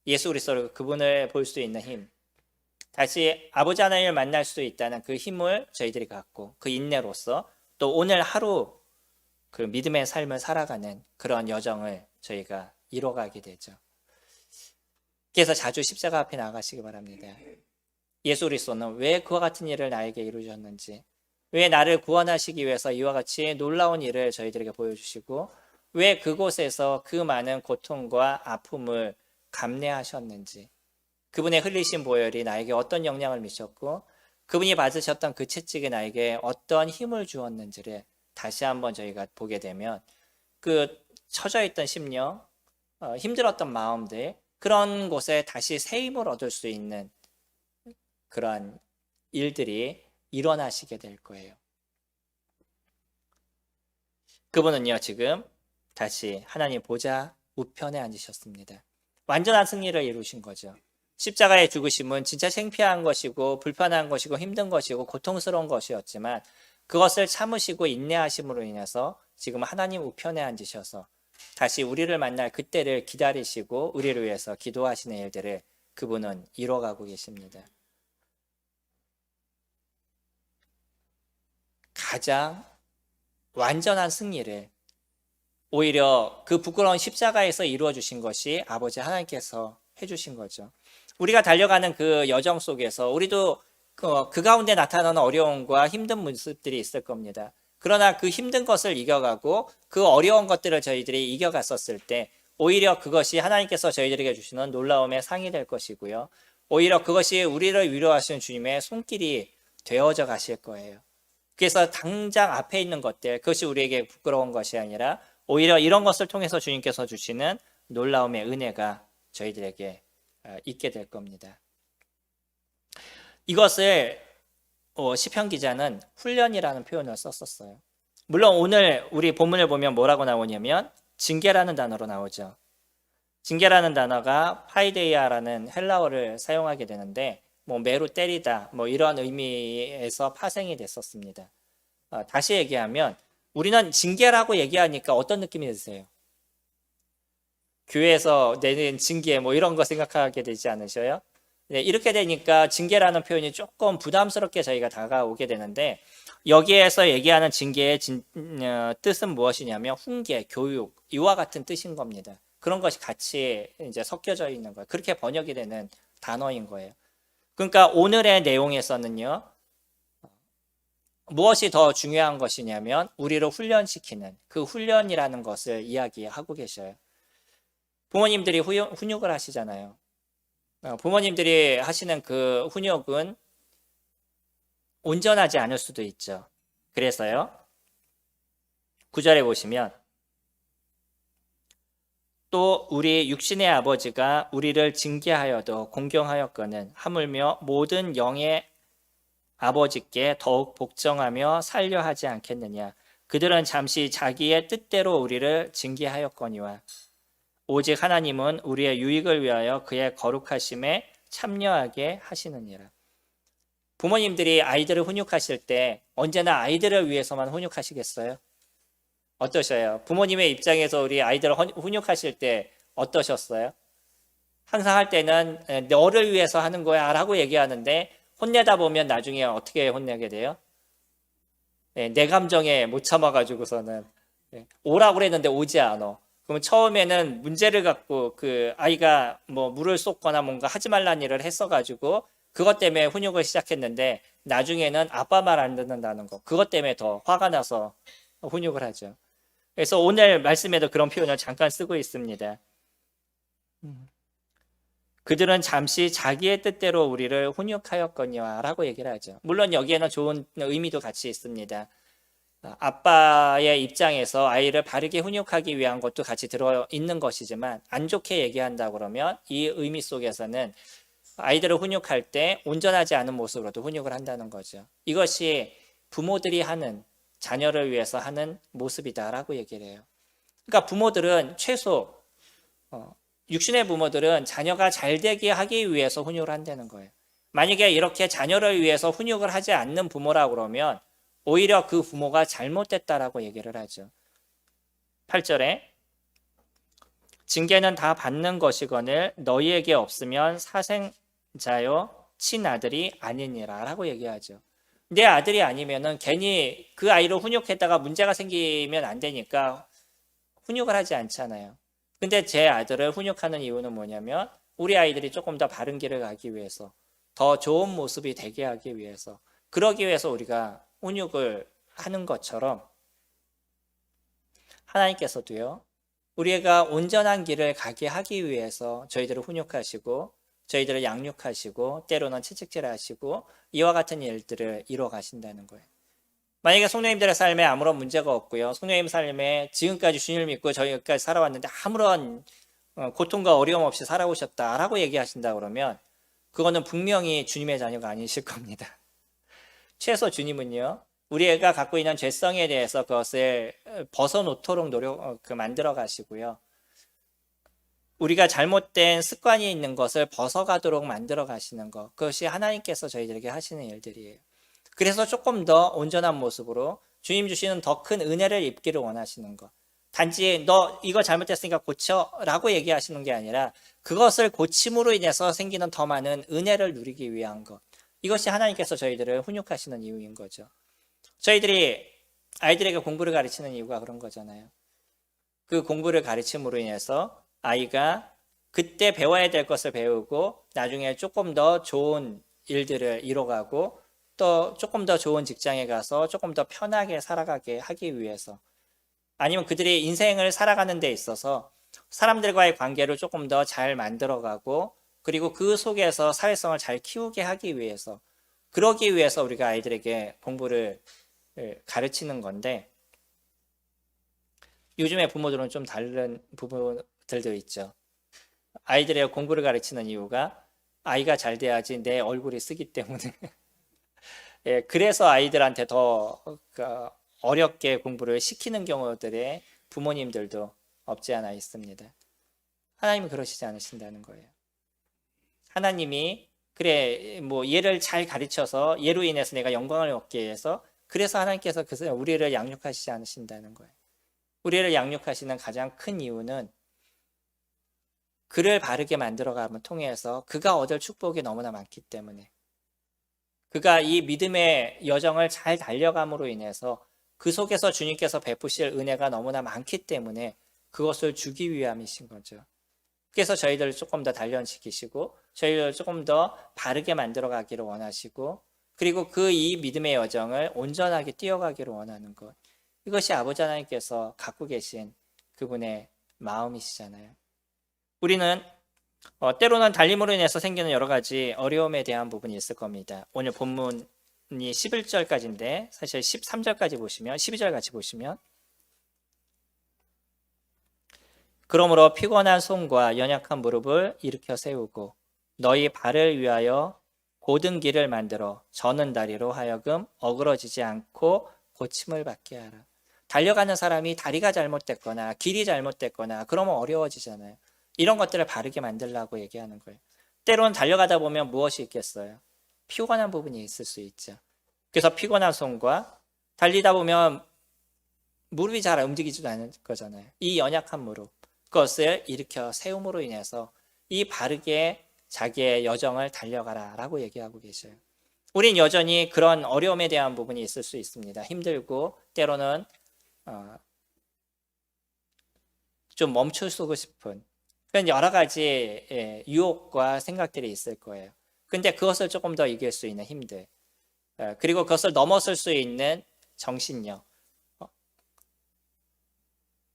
예수 그리스도 그분을 볼 수 있는 힘, 다시 아버지 하나님을 만날 수 있다는 그 힘을 저희들이 갖고 그 인내로서 또 오늘 하루 그 믿음의 삶을 살아가는 그런 여정을 저희가 이뤄가게 되죠. 그래서 자주 십자가 앞에 나가시기 바랍니다. 예수 그리스도는 왜 그와 같은 일을 나에게 이루셨는지, 왜 나를 구원하시기 위해서 이와 같이 놀라운 일을 저희들에게 보여주시고, 왜 그곳에서 그 많은 고통과 아픔을 감내하셨는지, 그분의 흘리신 보혈이 나에게 어떤 영향을 미쳤고, 그분이 받으셨던 그 채찍이 나에게 어떤 힘을 주었는지를 다시 한번 저희가 보게 되면, 그 처져 있던 심령, 힘들었던 마음들, 그런 곳에 다시 새 힘을 얻을 수 있는 그런 일들이 일어나시게 될 거예요. 그분은요, 지금 다시 하나님 보좌 우편에 앉으셨습니다. 완전한 승리를 이루신 거죠. 십자가의 죽으심은 진짜 창피한 것이고 불편한 것이고 힘든 것이고 고통스러운 것이었지만, 그것을 참으시고 인내하심으로 인해서 지금 하나님 우편에 앉으셔서 다시 우리를 만날 그때를 기다리시고 우리를 위해서 기도하시는 일들을 그분은 이뤄가고 계십니다. 가장 완전한 승리를 오히려 그 부끄러운 십자가에서 이루어 주신 것이 아버지 하나님께서 해주신 거죠. 우리가 달려가는 그 여정 속에서 우리도 그 가운데 나타나는 어려움과 힘든 모습들이 있을 겁니다. 그러나 그 힘든 것을 이겨가고 그 어려운 것들을 저희들이 이겨갔었을 때 오히려 그것이 하나님께서 저희들에게 주시는 놀라움의 상이 될 것이고요. 오히려 그것이 우리를 위로하시는 주님의 손길이 되어져 가실 거예요. 그래서 당장 앞에 있는 것들, 그것이 우리에게 부끄러운 것이 아니라 오히려 이런 것을 통해서 주님께서 주시는 놀라움의 은혜가 저희들에게 있게 될 겁니다. 이것을 시편 기자는 훈련이라는 표현을 썼었어요. 물론 오늘 우리 본문을 보면 뭐라고 나오냐면 징계라는 단어로 나오죠. 징계라는 단어가 파이데이아라는 헬라어를 사용하게 되는데, 매로 때리다 이런 의미에서 파생이 됐었습니다. 다시 얘기하면 우리는 징계라고 얘기하니까 어떤 느낌이 드세요? 교회에서 내는 징계 이런 거 생각하게 되지 않으셔요? 네, 이렇게 되니까 징계라는 표현이 조금 부담스럽게 저희가 다가오게 되는데, 여기에서 얘기하는 징계의 뜻은 무엇이냐면 훈계, 교육, 이와 같은 뜻인 겁니다. 그런 것이 같이 이제 섞여져 있는 거예요. 그렇게 번역이 되는 단어인 거예요. 그러니까 오늘의 내용에서는요, 무엇이 더 중요한 것이냐면 우리를 훈련시키는 그 훈련이라는 것을 이야기하고 계셔요. 부모님들이 훈육을 하시잖아요. 부모님들이 하시는 그 훈육은 온전하지 않을 수도 있죠. 그래서요, 9절에 보시면 또 우리 육신의 아버지가 우리를 징계하여도 공경하였거늘 하물며 모든 영의 아버지께 더욱 복종하며 살려 하지 않겠느냐. 그들은 잠시 자기의 뜻대로 우리를 징계하였거니와 오직 하나님은 우리의 유익을 위하여 그의 거룩하심에 참여하게 하시느니라. 부모님들이 아이들을 훈육하실 때 언제나 아이들을 위해서만 훈육하시겠어요? 어떠셔요? 부모님의 입장에서 우리 아이들을 훈육하실 때 어떠셨어요? 항상 할 때는 너를 위해서 하는 거야 라고 얘기하는데, 혼내다 보면 나중에 어떻게 혼내게 돼요? 내 감정에 못 참아가지고서는 오라고 그랬는데 오지 않아. 그럼 처음에는 문제를 갖고 그 아이가 물을 쏟거나 뭔가 하지 말라는 일을 했어가지고 그것 때문에 훈육을 시작했는데 나중에는 아빠 말 안 듣는다는 거. 그것 때문에 더 화가 나서 훈육을 하죠. 그래서 오늘 말씀에도 그런 표현을 잠깐 쓰고 있습니다. 그들은 잠시 자기의 뜻대로 우리를 훈육하였거니와 라고 얘기를 하죠. 물론 여기에는 좋은 의미도 같이 있습니다. 아빠의 입장에서 아이를 바르게 훈육하기 위한 것도 같이 들어있는 것이지만 안 좋게 얘기한다 그러면 이 의미 속에서는 아이들을 훈육할 때 온전하지 않은 모습으로도 훈육을 한다는 거죠. 이것이 부모들이 하는, 자녀를 위해서 하는 모습이다라고 얘기를 해요. 그러니까 부모들은 최소 육신의 부모들은 자녀가 잘 되게 하기 위해서 훈육을 한다는 거예요. 만약에 이렇게 자녀를 위해서 훈육을 하지 않는 부모라고 그러면 오히려 그 부모가 잘못됐다라고 얘기를 하죠. 8절에 징계는 다 받는 것이거늘 너희에게 없으면 사생자요 친아들이 아니니라 라고 얘기하죠. 내 아들이 아니면은 괜히 그 아이를 훈육했다가 문제가 생기면 안 되니까 훈육을 하지 않잖아요. 근데 제 아들을 훈육하는 이유는 뭐냐면 우리 아이들이 조금 더 바른 길을 가기 위해서, 더 좋은 모습이 되게 하기 위해서, 그러기 위해서 우리가 훈육을 하는 것처럼 하나님께서도요, 우리가 온전한 길을 가게 하기 위해서 저희들을 훈육하시고 저희들을 양육하시고 때로는 채찍질하시고 이와 같은 일들을 이루어 가신다는 거예요. 만약에 성도님들의 삶에 아무런 문제가 없고요, 성도님 삶에 지금까지 주님을 믿고 저희까지 살아왔는데 아무런 고통과 어려움 없이 살아오셨다라고 얘기하신다 그러면 그거는 분명히 주님의 자녀가 아니실 겁니다. 최소 주님은요, 우리 애가 갖고 있는 죄성에 대해서 그것을 벗어놓도록 만들어 가시고요, 우리가 잘못된 습관이 있는 것을 벗어가도록 만들어 가시는 것, 그것이 하나님께서 저희들에게 하시는 일들이에요. 그래서 조금 더 온전한 모습으로 주님 주시는 더 큰 은혜를 입기를 원하시는 것, 단지 너 이거 잘못됐으니까 고쳐 라고 얘기하시는 게 아니라 그것을 고침으로 인해서 생기는 더 많은 은혜를 누리기 위한 것, 이것이 하나님께서 저희들을 훈육하시는 이유인 거죠. 저희들이 아이들에게 공부를 가르치는 이유가 그런 거잖아요. 그 공부를 가르침으로 인해서 아이가 그때 배워야 될 것을 배우고 나중에 조금 더 좋은 일들을 이뤄가고 또 조금 더 좋은 직장에 가서 조금 더 편하게 살아가게 하기 위해서, 아니면 그들이 인생을 살아가는 데 있어서 사람들과의 관계를 조금 더 잘 만들어가고 그리고 그 속에서 사회성을 잘 키우게 하기 위해서, 그러기 위해서 우리가 아이들에게 공부를 가르치는 건데, 요즘에 부모들은 좀 다른 부모들도 있죠. 아이들의 공부를 가르치는 이유가 아이가 잘 돼야지 내 얼굴이 쓰기 때문에 예, 그래서 아이들한테 더 어렵게 공부를 시키는 경우들의 부모님들도 없지 않아 있습니다. 하나님은 그러시지 않으신다는 거예요. 하나님이 그래 뭐 얘를 잘 가르쳐서 얘로 인해서 내가 영광을 얻기 위해서, 그래서 하나님께서 우리를 양육하시지 않으신다는 거예요. 우리를 양육하시는 가장 큰 이유는 그를 바르게 만들어가면 통해서 그가 얻을 축복이 너무나 많기 때문에, 그가 이 믿음의 여정을 잘 달려감으로 인해서 그 속에서 주님께서 베푸실 은혜가 너무나 많기 때문에 그것을 주기 위함이신 거죠. 그래서 저희들을 조금 더 단련시키시고 저희를 조금 더 바르게 만들어 가기를 원하시고, 그리고 그 이 믿음의 여정을 온전하게 뛰어가기를 원하는 것, 이것이 아버지 하나님께서 갖고 계신 그분의 마음이시잖아요. 우리는 때로는 달림으로 인해서 생기는 여러 가지 어려움에 대한 부분이 있을 겁니다. 오늘 본문이 11절까지인데 사실 13절까지 보시면, 12절 같이 보시면, 그러므로 피곤한 손과 연약한 무릎을 일으켜 세우고 너희 발을 위하여 곧은 길을 만들어 저는 다리로 하여금 어그러지지 않고 고침을 받게 하라. 달려가는 사람이 다리가 잘못됐거나 길이 잘못됐거나 그러면 어려워지잖아요. 이런 것들을 바르게 만들라고 얘기하는 거예요. 때로는 달려가다 보면 무엇이 있겠어요? 피곤한 부분이 있을 수 있죠. 그래서 피곤한 손과, 달리다 보면 무릎이 잘 움직이지도 않을 거잖아요. 이 연약한 무릎, 그것을 일으켜 세움으로 인해서 이 바르게 자기의 여정을 달려가라 라고 얘기하고 계셔요. 우린 여전히 그런 어려움에 대한 부분이 있을 수 있습니다. 힘들고 때로는 좀 멈추고 싶은 그런 여러 가지 유혹과 생각들이 있을 거예요. 근데 그것을 조금 더 이길 수 있는 힘들, 그리고 그것을 넘어설 수 있는 정신력.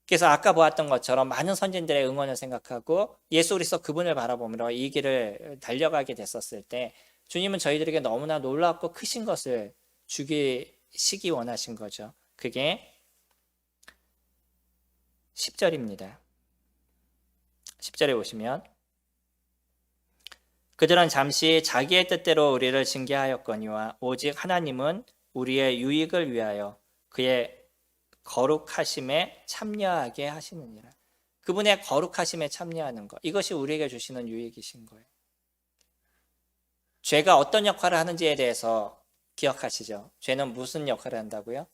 그래서 아까 보았던 것처럼 많은 선진들의 응원을 생각하고 예수 그리스도 그분을 바라보며 이 길을 달려가게 됐었을 때 주님은 저희들에게 너무나 놀랍고 크신 것을 주시기 원하신 거죠. 그게 10절입니다. 10절에 보시면 그들은 잠시 자기의 뜻대로 우리를 징계하였거니와 오직 하나님은 우리의 유익을 위하여 그의 거룩하심에 참여하게 하시느니라. 그분의 거룩하심에 참여하는 것, 이것이 우리에게 주시는 유익이신 거예요. 죄가 어떤 역할을 하는지에 대해서 기억하시죠? 죄는 무슨 역할을 한다고요?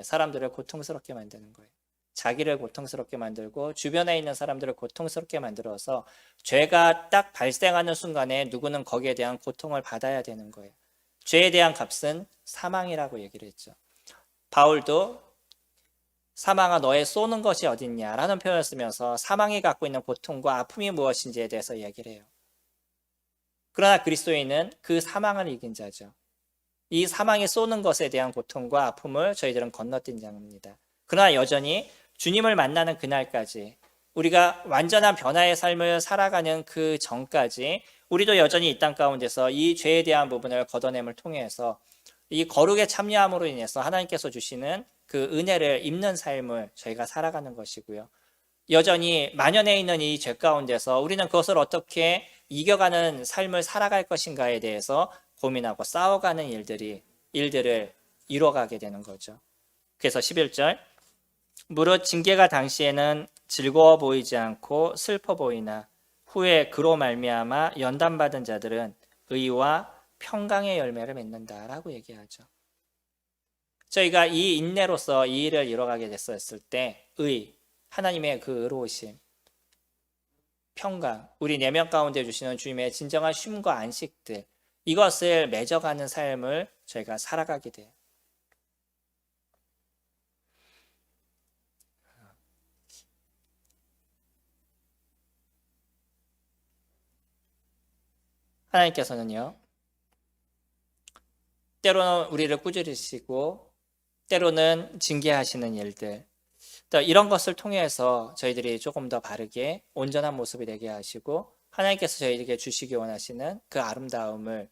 사람들을 고통스럽게 만드는 거예요. 자기를 고통스럽게 만들고 주변에 있는 사람들을 고통스럽게 만들어서 죄가 딱 발생하는 순간에 누구는 거기에 대한 고통을 받아야 되는 거예요. 죄에 대한 값은 사망이라고 얘기를 했죠. 바울도 사망아 너의 쏘는 것이 어딨냐라는 표현을 쓰면서 사망이 갖고 있는 고통과 아픔이 무엇인지에 대해서 얘기를 해요. 그러나 그리스도인은 그 사망을 이긴 자죠. 이 사망이 쏘는 것에 대한 고통과 아픔을 저희들은 건너뛴 자입니다. 그러나 여전히 주님을 만나는 그날까지, 우리가 완전한 변화의 삶을 살아가는 그 전까지 우리도 여전히 이 땅 가운데서 이 죄에 대한 부분을 걷어냄을 통해서 이 거룩에 참여함으로 인해서 하나님께서 주시는 그 은혜를 입는 삶을 저희가 살아가는 것이고요. 여전히 만연해 있는 이 죄 가운데서 우리는 그것을 어떻게 이겨가는 삶을 살아갈 것인가에 대해서 고민하고 싸워가는 일들을 이뤄가게 되는 거죠. 그래서 11절, 무릇 징계가 당시에는 즐거워 보이지 않고 슬퍼 보이나 후에 그로 말미암아 연단받은 자들은 의와 평강의 열매를 맺는다라고 얘기하죠. 저희가 이 인내로서 이 일을 이뤄가게 됐었을 때 하나님의 그 의로우심, 평강, 우리 내면 가운데 주시는 주님의 진정한 쉼과 안식들, 이것을 맺어가는 삶을 저희가 살아가게 돼요. 하나님께서는요, 때로는 우리를 꾸짖으시고 때로는 징계하시는 일들, 또 이런 것을 통해서 저희들이 조금 더 바르게 온전한 모습이 되게 하시고 하나님께서 저희에게 주시기 원하시는 그 아름다움을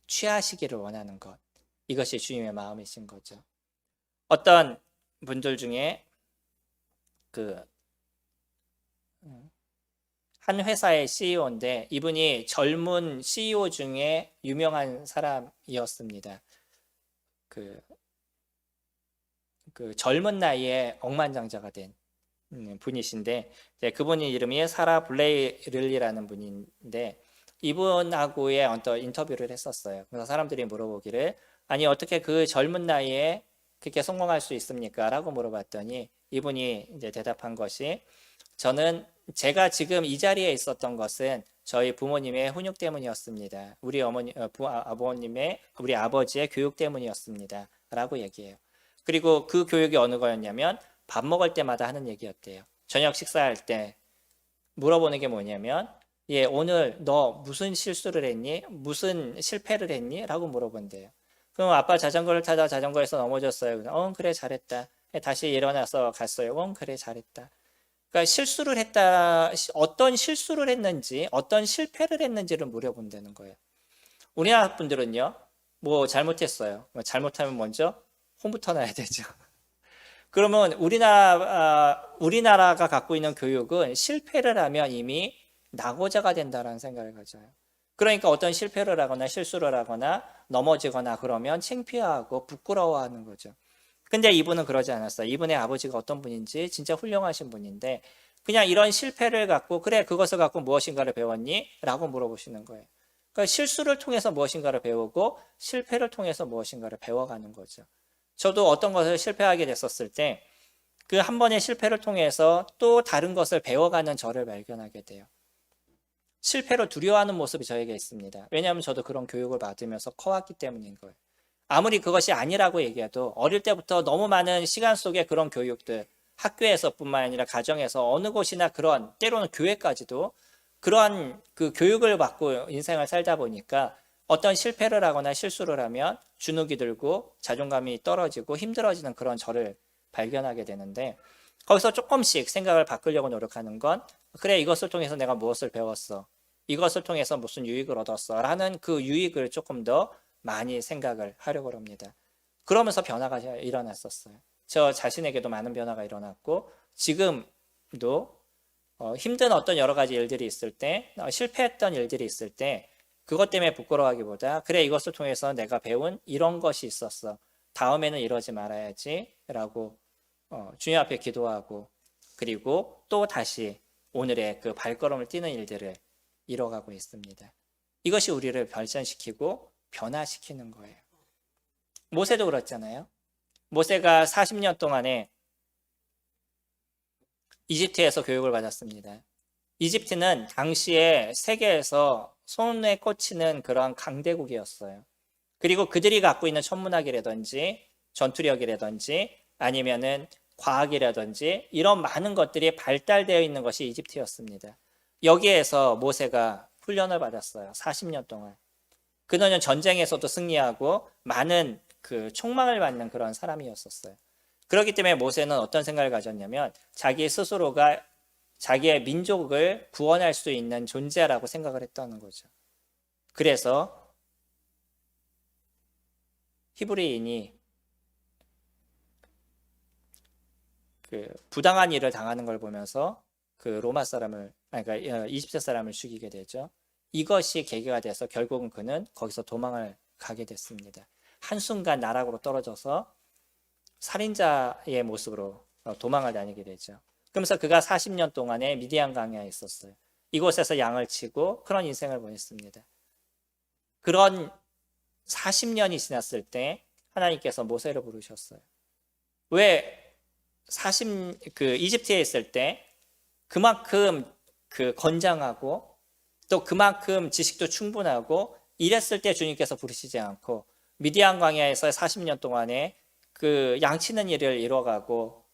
취하시기를 원하는 것, 이것이 주님의 마음이신 거죠. 어떤 분들 중에 한 회사의 CEO인데 이분이 젊은 CEO 중에 유명한 사람이었습니다. 그 젊은 나이에 억만장자가 된 분이신데, 그분의 이름이 사라 블레이를리라는 분인데 이분하고의 어떤 인터뷰를 했었어요. 그래서 사람들이 물어보기를, 아니 어떻게 그 젊은 나이에 그렇게 성공할 수 있습니까? 라고 물어봤더니 이분이 이제 대답한 것이, 저는 제가 지금 이 자리에 있었던 것은 저희 부모님의 훈육 때문이었습니다. 우리 우리 아버지의 교육 때문이었습니다. 라고 얘기해요. 그리고 그 교육이 어느 거였냐면 밥 먹을 때마다 하는 얘기였대요. 저녁 식사할 때 물어보는 게 뭐냐면, 오늘 너 무슨 실수를 했니? 무슨 실패를 했니? 라고 물어본대요. 그럼 아빠 자전거를 타다 자전거에서 넘어졌어요. 그래 잘했다. 다시 일어나서 갔어요. 그래 잘했다. 그러니까 실수를 했다, 어떤 실수를 했는지, 어떤 실패를 했는지를 물어본다는 거예요. 우리나라 분들은요, 뭐 잘못했어요. 잘못하면 먼저 홈부터 놔야 되죠. 그러면 우리나라가 갖고 있는 교육은 실패를 하면 이미 낙오자가 된다는 생각을 가져요. 그러니까 어떤 실패를 하거나 실수를 하거나 넘어지거나 그러면 창피하고 부끄러워하는 거죠. 근데 이분은 그러지 않았어요. 이분의 아버지가 어떤 분인지 진짜 훌륭하신 분인데 그냥 이런 실패를 갖고, 그래 그것을 갖고 무엇인가를 배웠니? 라고 물어보시는 거예요. 그러니까 실수를 통해서 무엇인가를 배우고 실패를 통해서 무엇인가를 배워가는 거죠. 저도 어떤 것을 실패하게 됐었을 때 그 한 번의 실패를 통해서 또 다른 것을 배워가는 저를 발견하게 돼요. 실패를 두려워하는 모습이 저에게 있습니다. 왜냐하면 저도 그런 교육을 받으면서 커왔기 때문인 거예요. 아무리 그것이 아니라고 얘기해도 어릴 때부터 너무 많은 시간 속에 그런 교육들, 학교에서뿐만 아니라 가정에서 어느 곳이나 그런, 때로는 교회까지도 그러한 그 교육을 받고 인생을 살다 보니까 어떤 실패를 하거나 실수를 하면 주눅이 들고 자존감이 떨어지고 힘들어지는 그런 저를 발견하게 되는데, 거기서 조금씩 생각을 바꾸려고 노력하는 건, 그래, 이것을 통해서 내가 무엇을 배웠어, 이것을 통해서 무슨 유익을 얻었어 라는 그 유익을 조금 더 많이 생각을 하려고 합니다. 그러면서 변화가 일어났었어요. 저 자신에게도 많은 변화가 일어났고, 지금도 힘든 어떤 여러 가지 일들이 있을 때, 실패했던 일들이 있을 때 그것 때문에 부끄러워하기보다, 그래, 이것을 통해서 내가 배운 이런 것이 있었어, 다음에는 이러지 말아야지 라고 주님 앞에 기도하고, 그리고 또 다시 오늘의 그 발걸음을 뛰는 일들을 이뤄가고 있습니다. 이것이 우리를 발전시키고 변화시키는 거예요. 모세도 그렇잖아요. 모세가 40년 동안에 이집트에서 교육을 받았습니다. 이집트는 당시에 세계에서 손에 꽂히는 그런 강대국이었어요. 그리고 그들이 갖고 있는 천문학이라든지 전투력이라든지 아니면은 과학이라든지 이런 많은 것들이 발달되어 있는 것이 이집트였습니다. 여기에서 모세가 훈련을 받았어요. 40년 동안. 그는 전쟁에서도 승리하고 많은 그 총망을 받는 그런 사람이었었어요. 그렇기 때문에 모세는 어떤 생각을 가졌냐면, 자기 스스로가 자기의 민족을 구원할 수 있는 존재라고 생각을 했다는 거죠. 그래서 히브리인이 그 부당한 일을 당하는 걸 보면서 그 로마 사람을, 그러니까 이집트 사람을 죽이게 되죠. 이것이 계기가 돼서 결국은 그는 거기서 도망을 가게 됐습니다. 한순간 나락으로 떨어져서 살인자의 모습으로 도망을 다니게 되죠. 그러면서 그가 40년 동안에 미디안 광야에 있었어요. 이곳에서 양을 치고 그런 인생을 보냈습니다. 그런 40년이 지났을 때 하나님께서 모세를 부르셨어요. 왜 이집트에 있을 때 그만큼 그 건장하고 또 그만큼 지식도 충분하고 이랬을 때 주님께서 부르시지 않고, 미디안 광야에서 40년 동안에 그 양치는 일을 이뤄가고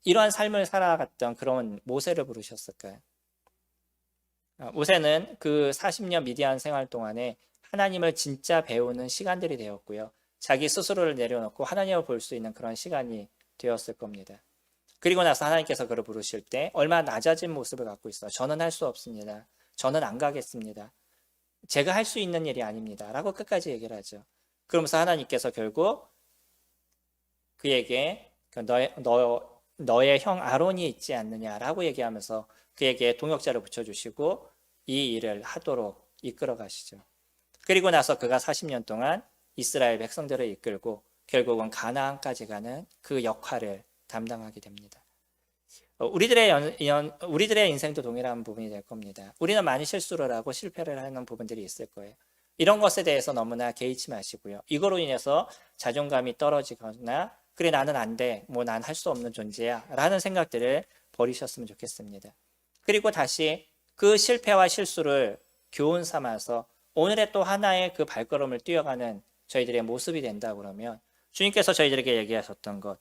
이러한 삶을 살아갔던 그런 모세를 부르셨을까요? 모세는 그 40년 미디안 생활 동안에 하나님을 진짜 배우는 시간들이 되었고요. 자기 스스로를 내려놓고 하나님을 볼 수 있는 그런 시간이 되었을 겁니다. 그리고 나서 하나님께서 그를 부르실 때 얼마나 낮아진 모습을 갖고 있어요. 저는 할 수 없습니다. 저는 안 가겠습니다. 제가 할 수 있는 일이 아닙니다. 라고 끝까지 얘기를 하죠. 그러면서 하나님께서 결국 그에게 너의 형 아론이 있지 않느냐라고 얘기하면서 그에게 동역자를 붙여주시고 이 일을 하도록 이끌어 가시죠. 그리고 나서 그가 40년 동안 이스라엘 백성들을 이끌고 결국은 가나안까지 가는 그 역할을 담당하게 됩니다. 우리들의 인생도 동일한 부분이 될 겁니다. 우리는 많이 실수를 하고 실패를 하는 부분들이 있을 거예요. 이런 것에 대해서 너무나 개의치 마시고요. 이거로 인해서 자존감이 떨어지거나 그래 나는 안 돼, 뭐 난 할 수 없는 존재야 라는 생각들을 버리셨으면 좋겠습니다. 그리고 다시 그 실패와 실수를 교훈 삼아서 오늘의 또 하나의 그 발걸음을 뛰어가는 저희들의 모습이 된다 그러면, 주님께서 저희들에게 얘기하셨던 것,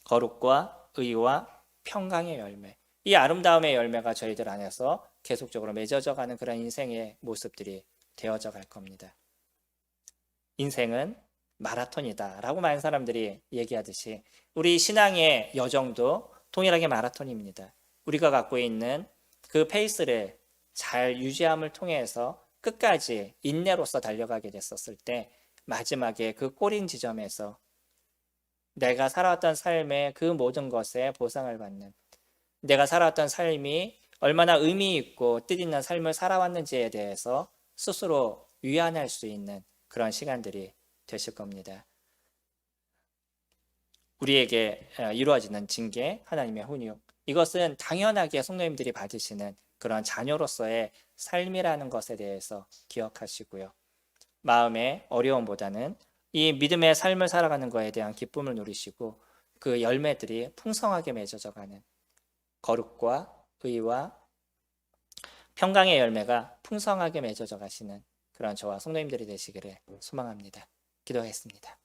거룩과 의와 평강의 열매, 이 아름다움의 열매가 저희들 안에서 계속적으로 맺어져 가는 그런 인생의 모습들이 되어져 갈 겁니다. 인생은 마라톤이다 라고 많은 사람들이 얘기하듯이 우리 신앙의 여정도 동일하게 마라톤입니다. 우리가 갖고 있는 그 페이스를 잘 유지함을 통해서 끝까지 인내로서 달려가게 됐었을 때 마지막에 그 꼬린 지점에서 내가 살아왔던 삶의 그 모든 것에 보상을 받는, 내가 살아왔던 삶이 얼마나 의미 있고 뜻 있는 삶을 살아왔는지에 대해서 스스로 위안할 수 있는 그런 시간들이 되실 겁니다. 우리에게 이루어지는 징계, 하나님의 훈육, 이것은 당연하게 성도님들이 받으시는 그런 자녀로서의 삶이라는 것에 대해서 기억하시고요. 마음의 어려움보다는 이 믿음의 삶을 살아가는 것에 대한 기쁨을 누리시고 그 열매들이 풍성하게 맺어져가는 거룩과 의와 평강의 열매가 풍성하게 맺어져 가시는 그런 저와 성도님들이 되시기를 소망합니다. 기도하겠습니다.